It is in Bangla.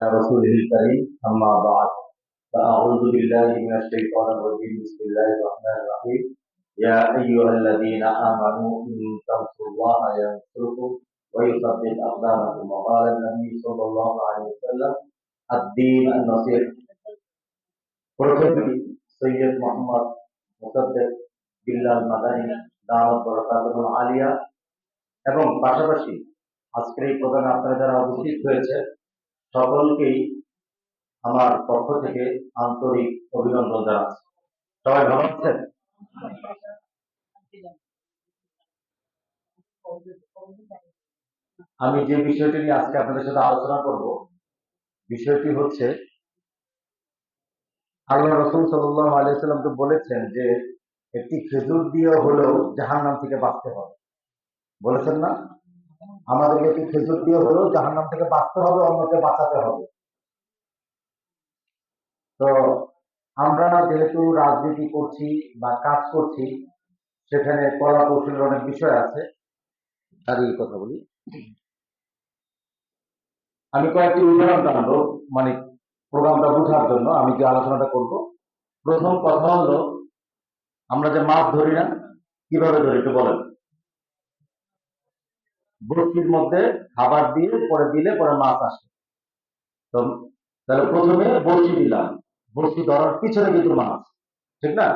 رسوله الكريم أما بعد فأعوذ بالله من الشيطان الرجيم بسم الله الرحمن الرحيم يا أيها الذين آمنوا إن تنصروا الله ينصركم ويثبت أقدامكم وقال النبي صلى الله عليه وسلم الدين النصيحة প্রথমে সৈয়দ মোহাম্মদ মুসাদ্দেক বিল্লাল মাদানী দাওয়াত বরকাতুল আলিয়া এবং পাশাপাশি আজকের এই প্রোগ্রামে আপনারা যারা উপস্থিত হয়েছে সকলকেই আমার পক্ষ থেকে আন্তরিক অভিনন্দন জানাচ্ছি। সবাই ভালো আছেন? আমি যে বিষয়টি নিয়ে আজকে আপনাদের সাথে আলোচনা করব, বিষয়টি হচ্ছে আল্লাহ রাসূল সাল্লাল্লাহু আলাইহি ওয়াসাল্লাম তো বলেছেন যে একটি খেজুর দিয়ে হলেও জাহান্নাম থেকে বাঁচতে হবে। বলেছেন না? আমাদেরকে একটি খেজুর দিয়ে হলেও জাহান্নাম থেকে বাঁচতে হবে, অন্যকে বাঁচাতে হবে। তো আমরা যেহেতু রাজনীতি করছি বা কাজ করছি, সেখানে কলা কৌশলের অনেক বিষয় আছে। তার এই কথা বলি, আমি কয়েকটি উদাহরণ টানবো, মানে প্রোগ্রামটা বোঝার জন্য আমি যে আলোচনাটা করব। প্রথম কথা হলো, আমরা যে মাছ ধরি না, কিভাবে ধরি একটু বলেন? বড়শির মধ্যে খাবার দিয়ে পরে দিলে পরে মাছ আসে। তো তাহলে প্রথমে বড়শি দিলাম, বড়শি ধরার পিছনে কিন্তু মাছ, ঠিক না?